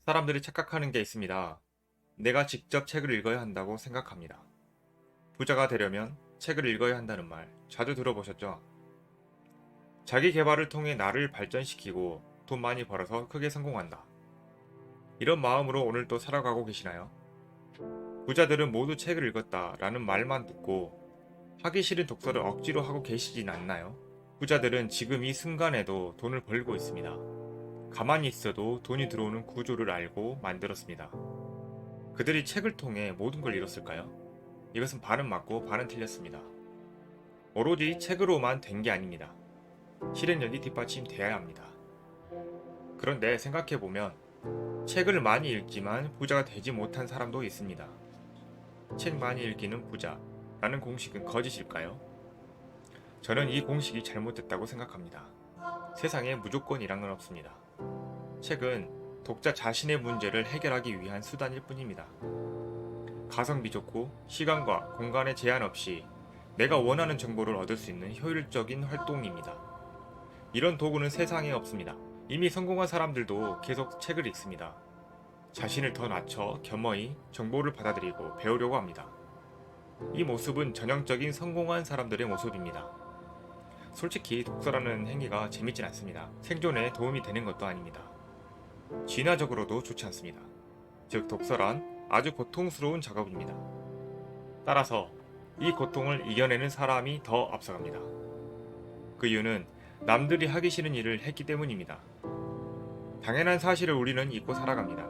사람들이 착각하는 게 있습니다. 내가 직접 책을 읽어야 한다고 생각합니다. 부자가 되려면 책을 읽어야 한다는 말 자주 들어보셨죠? 자기 개발을 통해 나를 발전시키고 돈 많이 벌어서 크게 성공한다. 이런 마음으로 오늘도 살아가고 계시나요? 부자들은 모두 책을 읽었다 라는 말만 듣고 하기 싫은 독서를 억지로 하고 계시진 않나요? 부자들은 지금 이 순간에도 돈을 벌고 있습니다. 가만히 있어도 돈이 들어오는 구조를 알고 만들었습니다. 그들이 책을 통해 모든 걸 이뤘을까요? 이것은 반은 맞고 반은 틀렸습니다. 오로지 책으로만 된 게 아닙니다. 실행력이 뒷받침돼야 합니다. 그런데 생각해보면 책을 많이 읽지만 부자가 되지 못한 사람도 있습니다. 책 많이 읽기는 부자라는 공식은 거짓일까요? 저는 이 공식이 잘못됐다고 생각합니다. 세상에 무조건이란 건 없습니다. 책은 독자 자신의 문제를 해결하기 위한 수단일 뿐입니다. 가성비 좋고 시간과 공간의 제한 없이 내가 원하는 정보를 얻을 수 있는 효율적인 활동입니다. 이런 도구는 세상에 없습니다. 이미 성공한 사람들도 계속 책을 읽습니다. 자신을 더 낮춰 겸허히 정보를 받아들이고 배우려고 합니다. 이 모습은 전형적인 성공한 사람들의 모습입니다. 솔직히 독서라는 행위가 재밌진 않습니다. 생존에 도움이 되는 것도 아닙니다. 진화적으로도 좋지 않습니다. 즉 독서란 아주 고통스러운 작업입니다. 따라서 이 고통을 이겨내는 사람이 더 앞서갑니다. 그 이유는 남들이 하기 싫은 일을 했기 때문입니다. 당연한 사실을 우리는 잊고 살아갑니다.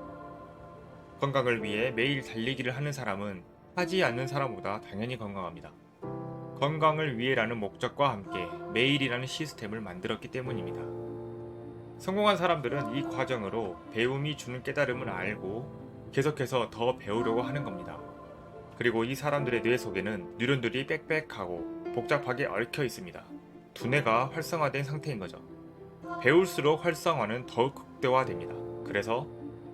건강을 위해 매일 달리기를 하는 사람은 하지 않는 사람보다 당연히 건강합니다. 건강을 위해라는 목적과 함께 매일이라는 시스템을 만들었기 때문입니다. 성공한 사람들은 이 과정으로 배움이 주는 깨달음을 알고 계속해서 더 배우려고 하는 겁니다. 그리고 이 사람들의 뇌 속에는 뉴런들이 빽빽하고 복잡하게 얽혀 있습니다. 두뇌가 활성화된 상태인 거죠. 배울수록 활성화는 더욱 극대화됩니다. 그래서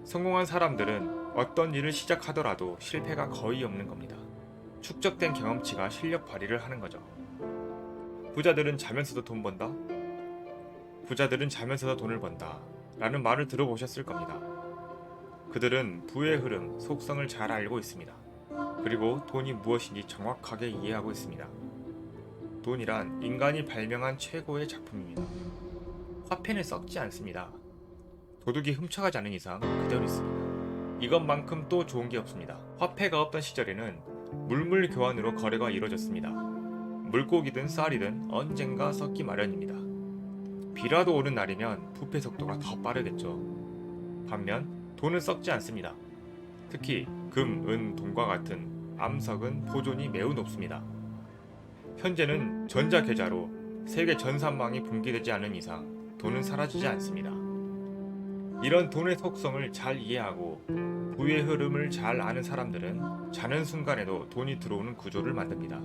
성공한 사람들은 어떤 일을 시작하더라도 실패가 거의 없는 겁니다. 축적된 경험치가 실력 발휘를 하는 거죠. 부자들은 자면서도 돈 번다? 부자들은 자면서도 돈을 번다 라는 말을 들어보셨을 겁니다. 그들은 부의 흐름, 속성을 잘 알고 있습니다. 그리고 돈이 무엇인지 정확하게 이해하고 있습니다. 돈이란 인간이 발명한 최고의 작품입니다. 화폐는 썩지 않습니다. 도둑이 훔쳐가지 않은 이상 그대로 있습니다. 이것만큼 또 좋은 게 없습니다. 화폐가 없던 시절에는 물물 교환으로 거래가 이루어졌습니다. 물고기든 쌀이든 언젠가 썩기 마련입니다. 비라도 오는 날이면 부패 속도가 더 빠르겠죠. 반면 돈은 썩지 않습니다. 특히 금, 은, 동과 같은 암석은 보존이 매우 높습니다. 현재는 전자계좌로 세계 전산망이 붕괴되지 않은 이상 돈은 사라지지 않습니다. 이런 돈의 속성을 잘 이해하고 부의 흐름을 잘 아는 사람들은 자는 순간에도 돈이 들어오는 구조를 만듭니다.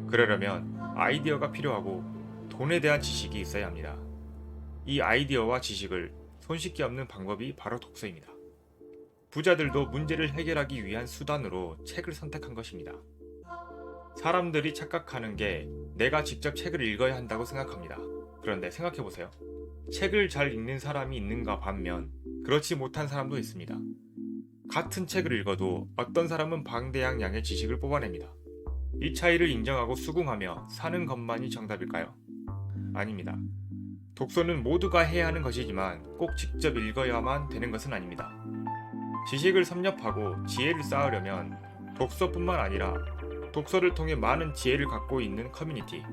그러려면 아이디어가 필요하고 돈에 대한 지식이 있어야 합니다. 이 아이디어와 지식을 손쉽게 얻는 방법이 바로 독서입니다. 부자들도 문제를 해결하기 위한 수단으로 책을 선택한 것입니다. 사람들이 착각하는 게 내가 직접 책을 읽어야 한다고 생각합니다. 그런데 생각해보세요. 책을 잘 읽는 사람이 있는가 반면 그렇지 못한 사람도 있습니다. 같은 책을 읽어도 어떤 사람은 방대한 양의 지식을 뽑아냅니다. 이 차이를 인정하고 수긍하며 사는 것만이 정답일까요? 아닙니다. 독서는 모두가 해야 하는 것이지만 꼭 직접 읽어야만 되는 것은 아닙니다. 지식을 섭렵하고 지혜를 쌓으려면 독서뿐만 아니라 독서를 통해 많은 지혜를 갖고 있는 커뮤니티,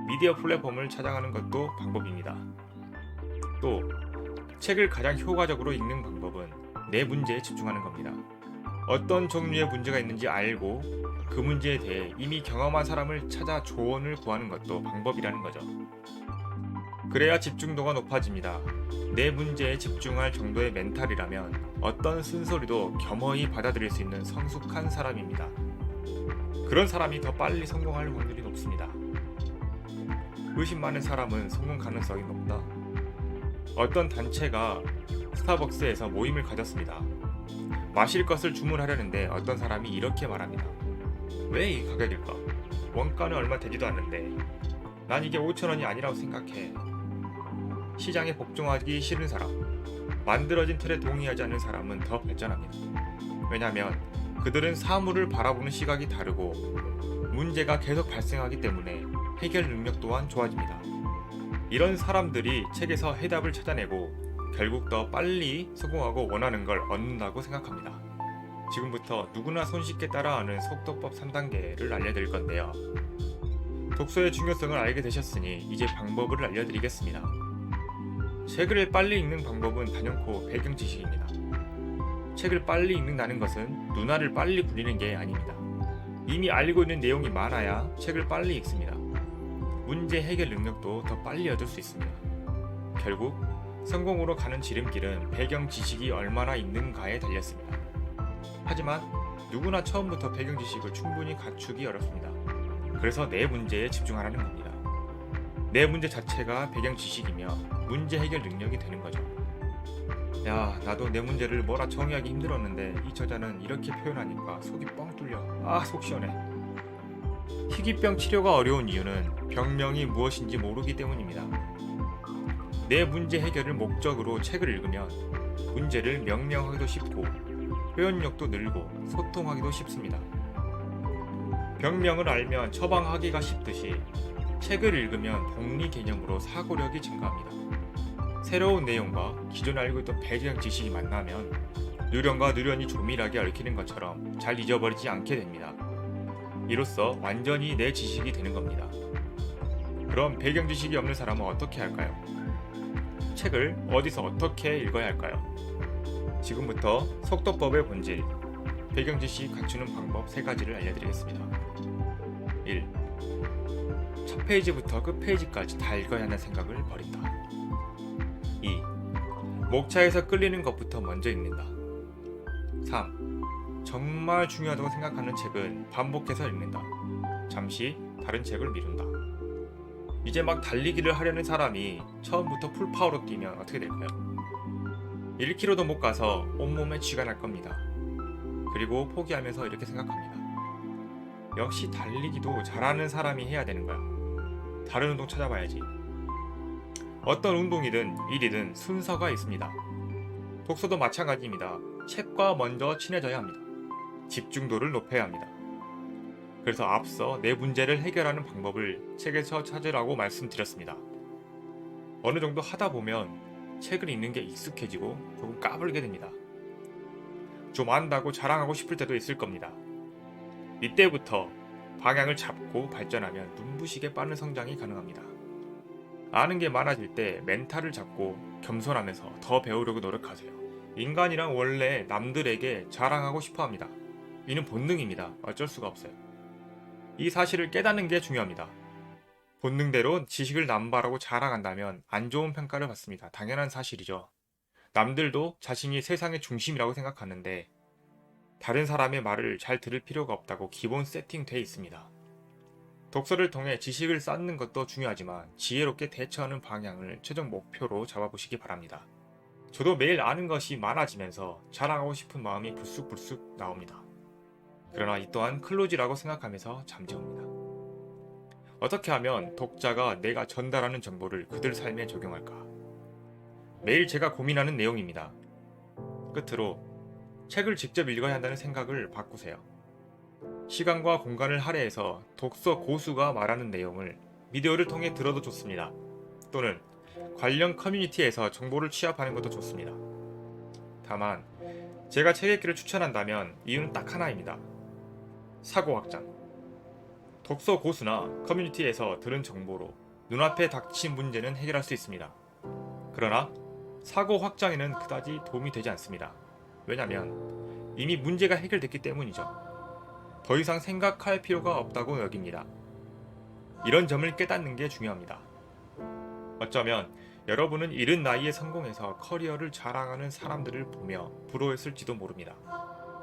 미디어 플랫폼을 찾아가는 것도 방법입니다. 또 책을 가장 효과적으로 읽는 방법은 내 문제에 집중하는 겁니다. 어떤 종류의 문제가 있는지 알고 그 문제에 대해 이미 경험한 사람을 찾아 조언을 구하는 것도 방법이라는 거죠. 그래야 집중도가 높아집니다. 내 문제에 집중할 정도의 멘탈이라면 어떤 쓴소리도 겸허히 받아들일 수 있는 성숙한 사람입니다. 그런 사람이 더 빨리 성공할 확률이 높습니다. 의심 많은 사람은 성공 가능성이 높다. 어떤 단체가 스타벅스에서 모임을 가졌습니다. 마실 것을 주문하려는데 어떤 사람이 이렇게 말합니다. 왜 이 가격일까? 원가는 얼마 되지도 않는데 난 이게 5,000원이 아니라고 생각해. 시장에 복종하기 싫은 사람. 만들어진 틀에 동의하지 않는 사람은 더 발전합니다. 왜냐하면 그들은 사물을 바라보는 시각이 다르고 문제가 계속 발생하기 때문에 해결 능력 또한 좋아집니다. 이런 사람들이 책에서 해답을 찾아내고 결국 더 빨리 성공하고 원하는 걸 얻는다고 생각합니다. 지금부터 누구나 손쉽게 따라하는 속도법 3단계를 알려드릴 건데요. 독서의 중요성을 알게 되셨으니 이제 방법을 알려드리겠습니다. 책을 빨리 읽는 방법은 단연코 배경 지식입니다. 책을 빨리 읽는다는 것은 눈알을 빨리 굴리는 게 아닙니다. 이미 알고 있는 내용이 많아야 책을 빨리 읽습니다. 문제 해결 능력도 더 빨리 얻을 수 있습니다. 결국 성공으로 가는 지름길은 배경 지식이 얼마나 있는가에 달렸습니다. 하지만 누구나 처음부터 배경 지식을 충분히 갖추기 어렵습니다. 그래서 내 문제에 집중하라는 겁니다. 내 문제 자체가 배경 지식이며 문제 해결 능력이 되는 거죠. 야, 나도 내 문제를 뭐라 정의하기 힘들었는데 이 저자는 이렇게 표현하니까 속이 뻥 뚫려. 속 시원해. 희귀병 치료가 어려운 이유는 병명이 무엇인지 모르기 때문입니다. 내 문제 해결을 목적으로 책을 읽으면 문제를 명명하기도 쉽고 표현력도 늘고 소통하기도 쉽습니다. 병명을 알면 처방하기가 쉽듯이 책을 읽으면 복리 개념으로 사고력이 증가합니다. 새로운 내용과 기존에 알고 있던 배경 지식이 만나면 누령과 누련이 조밀하게 얽히는 것처럼 잘 잊어버리지 않게 됩니다. 이로써 완전히 내 지식이 되는 겁니다. 그럼 배경 지식이 없는 사람은 어떻게 할까요? 책을 어디서 어떻게 읽어야 할까요? 지금부터 속도법의 본질, 배경 지식 갖추는 방법 3가지를 알려드리겠습니다. 1. 첫 페이지부터 끝 페이지까지 다 읽어야 하는 생각을 버린다. 2. 목차에서 끌리는 것부터 먼저 읽는다. 3. 정말 중요하다고 생각하는 책은 반복해서 읽는다. 잠시 다른 책을 미룬다. 이제 막 달리기를 하려는 사람이 처음부터 풀파워로 뛰면 어떻게 될까요? 1km도 못 가서 온몸에 쥐가 날 겁니다. 그리고 포기하면서 이렇게 생각합니다. 역시 달리기도 잘하는 사람이 해야 되는 거야. 다른 운동 찾아봐야지. 어떤 운동이든 일이든 순서가 있습니다. 독서도 마찬가지입니다. 책과 먼저 친해져야 합니다. 집중도를 높여야 합니다. 그래서 앞서 내 문제를 해결하는 방법을 책에서 찾으라고 말씀드렸습니다. 어느 정도 하다 보면 책을 읽는 게 익숙해지고 조금 까불게 됩니다. 좀 안다고 자랑하고 싶을 때도 있을 겁니다. 이때부터 방향을 잡고 발전하면 눈부시게 빠른 성장이 가능합니다. 아는 게 많아질 때 멘탈을 잡고 겸손하면서 더 배우려고 노력하세요. 인간이란 원래 남들에게 자랑하고 싶어 합니다. 이는 본능입니다. 어쩔 수가 없어요. 이 사실을 깨닫는 게 중요합니다. 본능대로 지식을 남발하고 자랑한다면 안 좋은 평가를 받습니다. 당연한 사실이죠. 남들도 자신이 세상의 중심이라고 생각하는데 다른 사람의 말을 잘 들을 필요가 없다고 기본 세팅돼 있습니다. 독서를 통해 지식을 쌓는 것도 중요하지만 지혜롭게 대처하는 방향을 최종 목표로 잡아보시기 바랍니다. 저도 매일 아는 것이 많아지면서 자랑하고 싶은 마음이 불쑥불쑥 나옵니다. 그러나 이 또한 클로지라고 생각하면서 잠재웁니다. 어떻게 하면 독자가 내가 전달하는 정보를 그들 삶에 적용할까? 매일 제가 고민하는 내용입니다. 끝으로 책을 직접 읽어야 한다는 생각을 바꾸세요. 시간과 공간을 할애해서 독서 고수가 말하는 내용을 비디오를 통해 들어도 좋습니다. 또는 관련 커뮤니티에서 정보를 취합하는 것도 좋습니다. 다만 제가 책 읽기를 추천한다면 이유는 딱 하나입니다. 사고 확장. 독서 고수나 커뮤니티에서 들은 정보로 눈앞에 닥친 문제는 해결할 수 있습니다. 그러나 사고 확장에는 그다지 도움이 되지 않습니다. 왜냐하면 이미 문제가 해결됐기 때문이죠. 더 이상 생각할 필요가 없다고 여깁니다. 이런 점을 깨닫는 게 중요합니다. 어쩌면 여러분은 이른 나이에 성공해서 커리어를 자랑하는 사람들을 보며 부러워했을지도 모릅니다.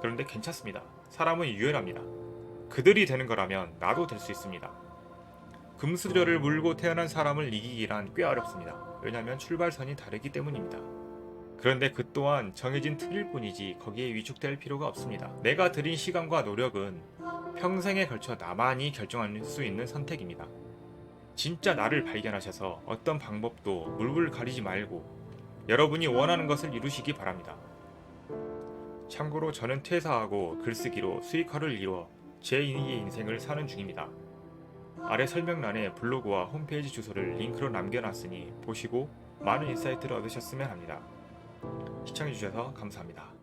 그런데 괜찮습니다. 사람은 유연합니다. 그들이 되는 거라면 나도 될 수 있습니다. 금수저를 물고 태어난 사람을 이기기란 꽤 어렵습니다. 왜냐하면 출발선이 다르기 때문입니다. 그런데 그 또한 정해진 틀일 뿐이지 거기에 위축될 필요가 없습니다. 내가 들인 시간과 노력은 평생에 걸쳐 나만이 결정할 수 있는 선택입니다. 진짜 나를 발견하셔서 어떤 방법도 물불 가리지 말고 여러분이 원하는 것을 이루시기 바랍니다. 참고로 저는 퇴사하고 글쓰기로 수익화를 이루어 제2의 인생을 사는 중입니다. 아래 설명란에 블로그와 홈페이지 주소를 링크로 남겨놨으니 보시고 많은 인사이트를 얻으셨으면 합니다. 시청해주셔서 감사합니다.